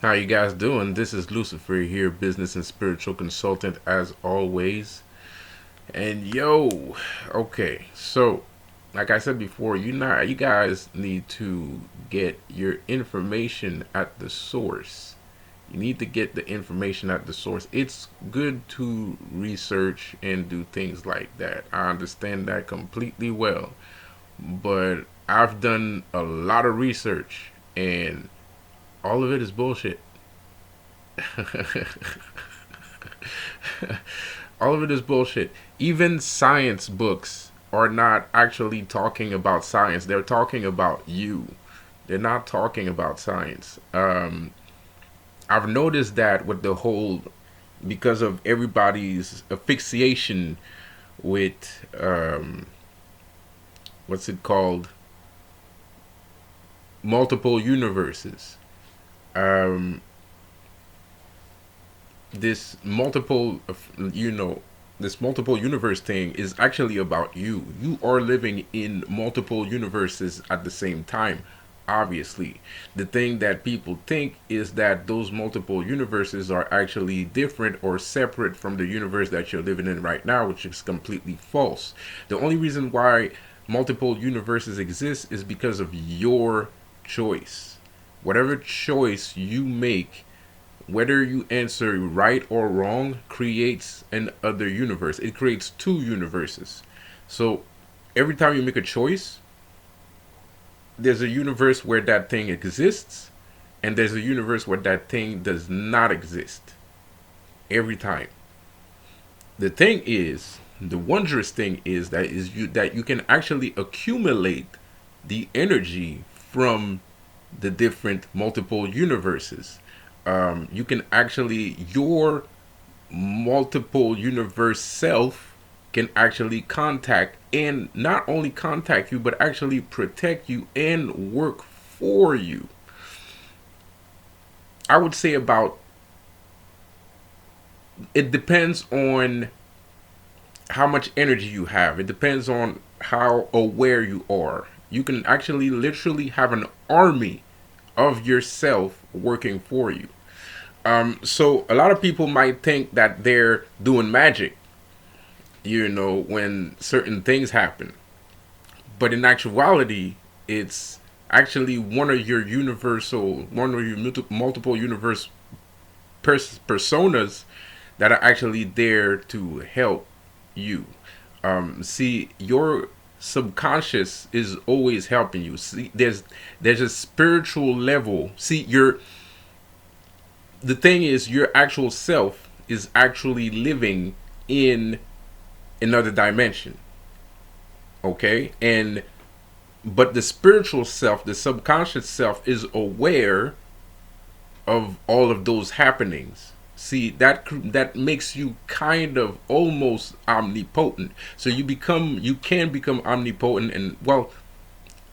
How you guys doing? This is Lucifer here, business and spiritual consultant as always. And okay. So, like I said before, you guys need to get your information at the source. You need to get the information at the source. It's good to research and do things like that. I understand that completely well. But I've done a lot of research and all of it is bullshit. All of it is bullshit. Even science books are not actually talking about science. They're talking about you. They're not talking about science. I've noticed that with the whole, because of everybody's asphyxiation with, what's it called? Multiple universes. Um, this multiple you know this multiple universe thing is actually about you are living in multiple universes at the same time. Obviously, the thing that people think is that those multiple universes are actually different or separate from the universe that you're living in right now, which is completely false. The only reason why multiple universes exist is because of your choice. Whatever choice you make, whether you answer right or wrong, creates an other universe. It creates two universes. So every time you make a choice, there's a universe where that thing exists, and there's a universe where that thing does not exist. Every time. The thing is, the wondrous thing is that you can actually accumulate the energy from the different multiple universes. You can actually, your multiple universe self can actually contact, and not only contact you but actually protect you and work for you. I would say about, it depends on how much energy you have. It depends on how aware you are. You can actually literally have an army of yourself working for you. So a lot of people might think that they're doing magic, when certain things happen. But in actuality, it's actually one of your multiple universe personas that are actually there to help you. See, your subconscious is always helping you. See, there's a spiritual level. See, the thing is, your actual self is actually living in another dimension. Okay, and but the spiritual self, the subconscious self, is aware of all of those happenings. See, that makes you kind of almost omnipotent. So you can become omnipotent, and well,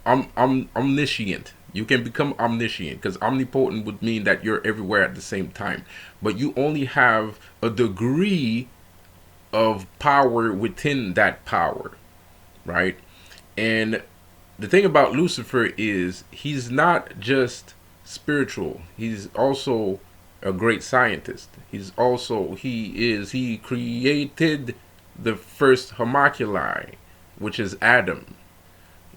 I'm omniscient. You can become omniscient, because omnipotent would mean that you're everywhere at the same time. But you only have a degree of power within that power, right? And the thing about Lucifer is he's not just spiritual. He's also a great scientist. He created the first homunculi, which is Adam.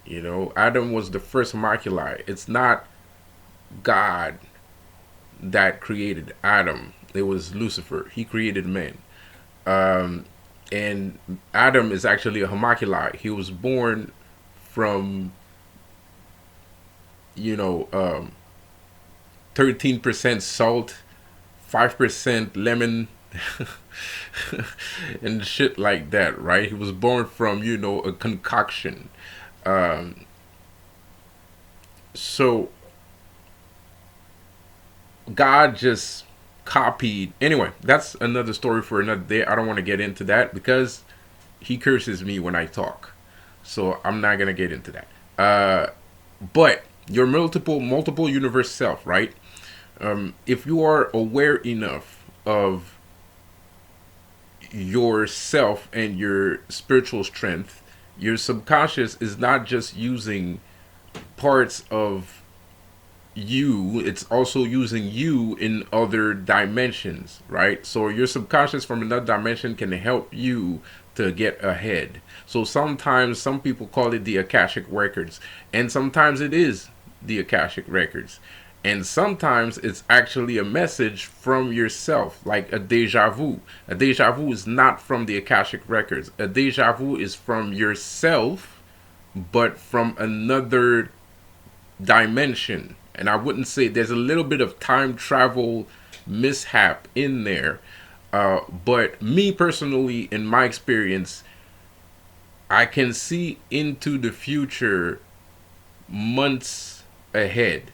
Adam was the first homunculi. It's not God that created Adam. It was Lucifer. He created men. Um, and Adam is actually a homunculi. He was born from, you know, um, 13% salt, 5% lemon, and shit like that, right? He was born from, a concoction. Um, so God just copied. Anyway, that's another story for another day. I don't want to get into that because he curses me when I talk. So I'm not gonna get into that. But your multiple universe self, right? If you are aware enough of yourself and your spiritual strength, your subconscious is not just using parts of you, it's also using you in other dimensions, right? So your subconscious from another dimension can help you to get ahead. So sometimes some people call it the Akashic records, and sometimes it is the Akashic records, and sometimes it's actually a message from yourself, like a deja vu. A deja vu is not from the Akashic records. A deja vu is from yourself, but from another dimension. And I wouldn't say there's a little bit of time travel mishap in there. But me personally, in my experience, I can see into the future months ahead,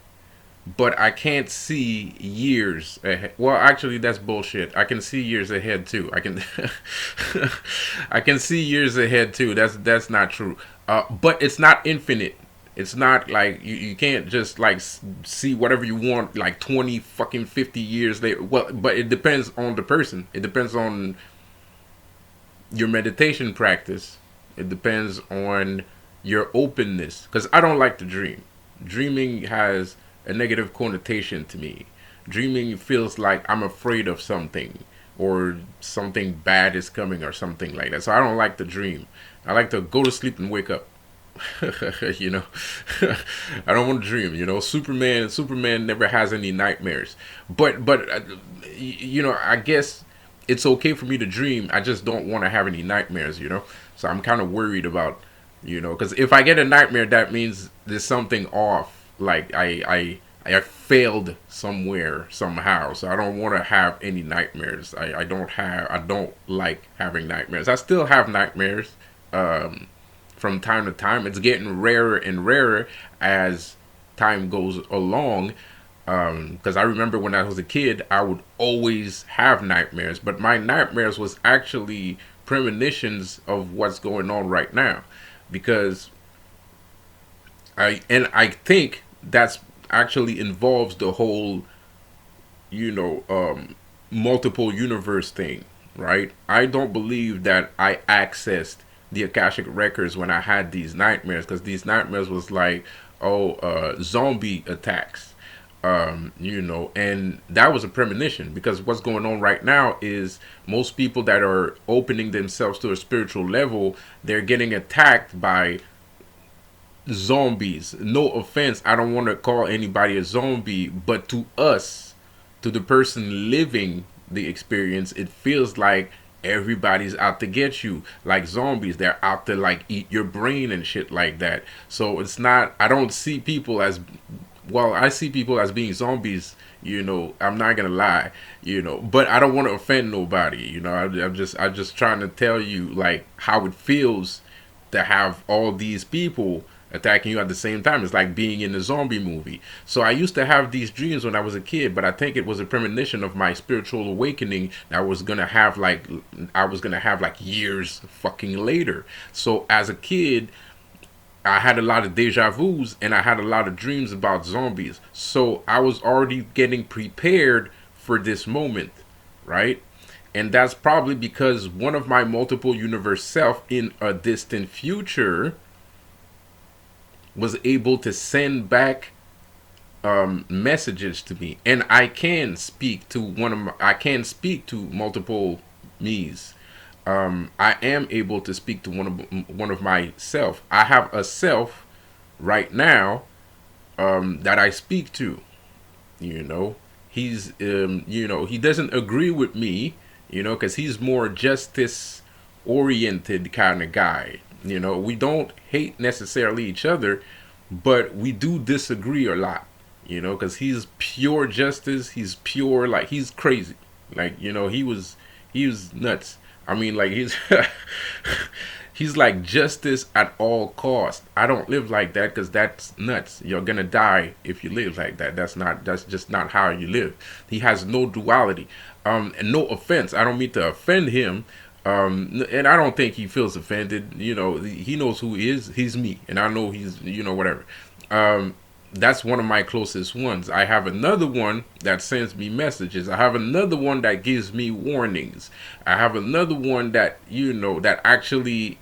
but I can't see years ahead. Well, actually, that's bullshit. I can see years ahead too. I can, I can see years ahead too. That's not true. But it's not infinite. It's not like you can't just like see whatever you want like 20 fucking 50 years later. Well, but it depends on the person. It depends on your meditation practice. It depends on your openness. Because I don't like to dream. Dreaming has a negative connotation to me. Dreaming feels like I'm afraid of something or something bad is coming or something like that. So I don't like to dream. I like to go to sleep and wake up. you know, I don't want to dream. You know, Superman never has any nightmares. But you know, I guess it's okay for me to dream. I just don't want to have any nightmares. You know, so I'm kind of worried about, you know, because if I get a nightmare, that means there's something off. Like I failed somewhere somehow. So I don't want to have any nightmares. I don't like having nightmares. I still have nightmares. Um, from time to time. It's getting rarer and rarer as time goes along. Because I remember when I was a kid, I would always have nightmares, but my nightmares was actually premonitions of what's going on right now. Because I think that's actually involves the whole, you know, multiple universe thing, right? I don't believe that I accessed the Akashic records when I had these nightmares, because these nightmares was like, oh, zombie attacks, you know, and that was a premonition, because what's going on right now is most people that are opening themselves to a spiritual level, they're getting attacked by zombies. No offense, I don't want to call anybody a zombie, but to us, to the person living the experience, it feels like everybody's out to get you, like zombies. They're out to like eat your brain and shit like that. So it's not, I don't see people as, well, I see people as being zombies, you know. I'm not gonna lie, you know, but I don't want to offend nobody, you know. I'm just trying to tell you like how it feels to have all these people attacking you at the same time. It's like being in a zombie movie. So I used to have these dreams when I was a kid, but I think it was a premonition of my spiritual awakening that I was gonna have like years fucking later. So as a kid, I had a lot of deja vus and I had a lot of dreams about zombies. So I was already getting prepared for this moment, right? And that's probably because one of my multiple universe self in a distant future was able to send back messages to me, and I can speak to I can speak to multiple me's. I am able to speak to one of myself. I have a self right now that I speak to. You know, he's you know, he doesn't agree with me. You know, because he's more justice oriented kind of guy. You know, we don't hate necessarily each other, but we do disagree a lot. You know, because he's pure justice. He's pure, like he's crazy. Like, you know, he was nuts. I mean, like he's he's like justice at all cost. I don't live like that because that's nuts. You're gonna die if you live like that. That's just not how you live. He has no duality. And no offense, I don't mean to offend him. And I don't think he feels offended. You know, he knows who he is. He's me, and I know he's, you know, whatever. Um, that's one of my closest ones. I have another one that sends me messages. I have another one that gives me warnings. I have another one that, you know, that actually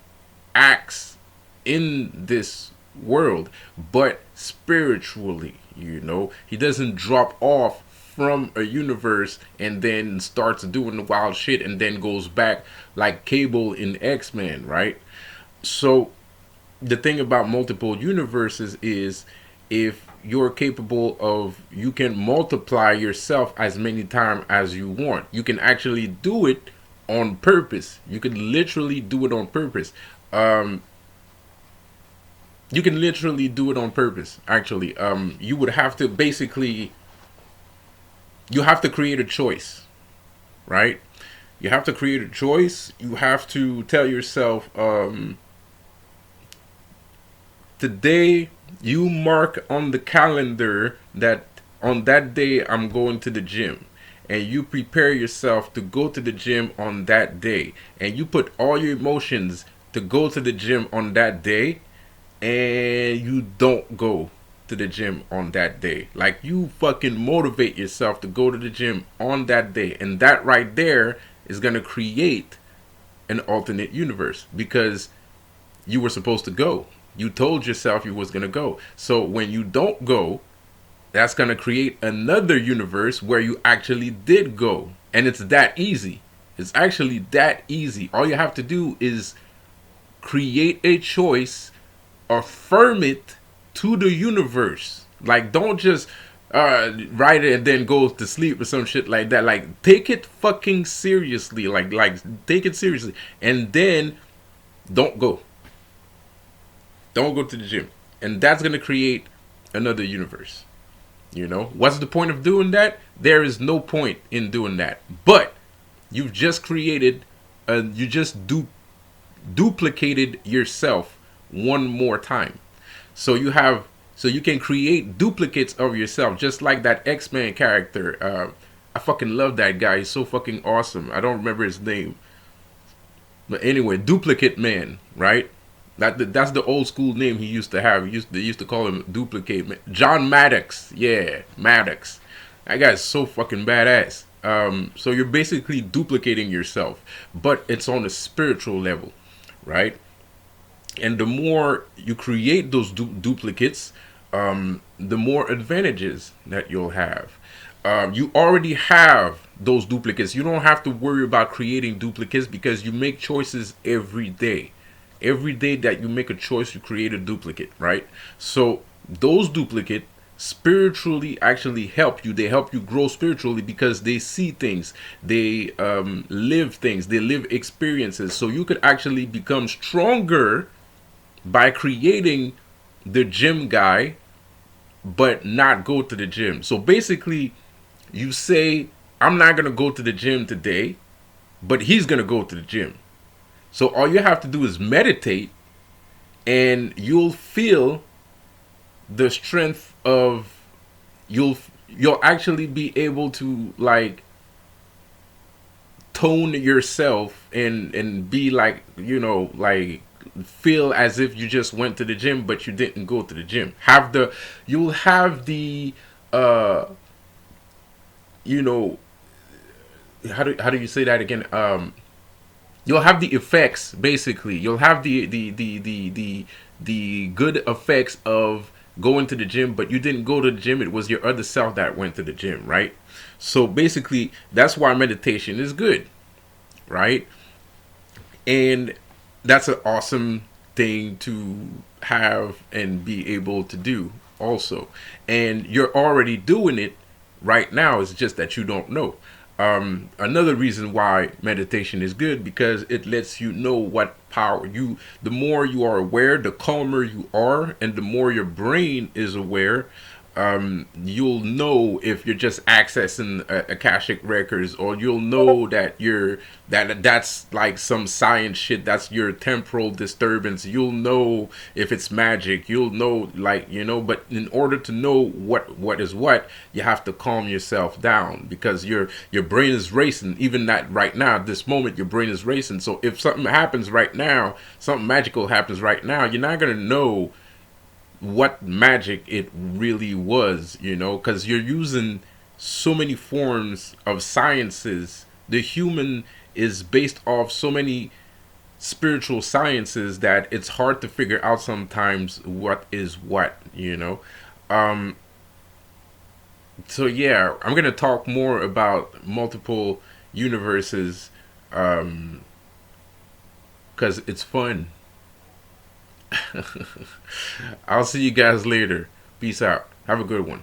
acts in this world, but spiritually. He doesn't drop off from a universe and then starts doing the wild shit and then goes back like Cable in X-Men, right? So the thing about multiple universes is, if you're capable of, you can multiply yourself as many times as you want. You can actually do it on purpose. You can literally do it on purpose. um you can literally do it on purpose, actually. You would have to basically, you have to create a choice, right? You have to create a choice. You have to tell yourself, today, you mark on the calendar that on that day I'm going to the gym, and you prepare yourself to go to the gym on that day, and you put all your emotions to go to the gym on that day, and you don't go to the gym on that day. Like, you fucking motivate yourself to go to the gym on that day, and that right there is going to create an alternate universe, because you were supposed to go. You told yourself you was going to go. So when you don't go, that's going to create another universe where you actually did go. And it's that easy. It's actually that easy. All you have to do is create a choice, affirm it to the universe. Like, don't just write it and then go to sleep or some shit like that. Like, take it fucking seriously. Like take it seriously. And then don't go. Don't go to the gym. And that's going to create another universe. What's the point of doing that? There is no point in doing that. But you've just created, you just duplicated yourself one more time. So you can create duplicates of yourself, just like that X-Men character. I fucking love that guy. He's so fucking awesome. I don't remember his name. But anyway, Duplicate Man, right? That's the old school name he used to have. They used to call him Duplicate Man. John Maddox, yeah, Maddox. That guy's so fucking badass. So you're basically duplicating yourself, but it's on a spiritual level, right? And the more you create those duplicates, the more advantages that you'll have. You already have those duplicates. You don't have to worry about creating duplicates, because you make choices every day. Every day that you make a choice, you create a duplicate, right? So those duplicate spiritually actually help you. They help you grow spiritually, because they see things, they live things, they live experiences. So you could actually become stronger by creating the gym guy, but not go to the gym. So basically, you say, I'm not going to go to the gym today, but he's going to go to the gym. So all you have to do is meditate, and you'll feel the strength of, you'll actually be able to, like, tone yourself and be like, like, feel as if you just went to the gym, but you didn't go to the gym. You'll have the you know how do you say that again? You'll have the effects, basically. You'll have the good effects of going to the gym, but you didn't go to the gym. It was your other self that went to the gym, right? So basically, that's why meditation is good, right? And that's an awesome thing to have and be able to do also. And you're already doing it right now. It's just that you don't know. Another reason why meditation is good, because it lets you know what power the more you are aware, the calmer you are, and the more your brain is aware, you'll know if you're just accessing akashic records, or you'll know that that's like some science shit, that's your temporal disturbance. You'll know if it's magic. You'll know, like, but in order to know what is what, you have to calm yourself down, because your brain is racing. Even that right now, at this moment, your brain is racing. So if something happens right now, something magical happens right now, you're not gonna know what magic it really was, because you're using so many forms of sciences. The human is based off so many spiritual sciences that it's hard to figure out sometimes what is what. So yeah, I'm gonna talk more about multiple universes, um, because it's fun. I'll see you guys later. Peace out. Have a good one.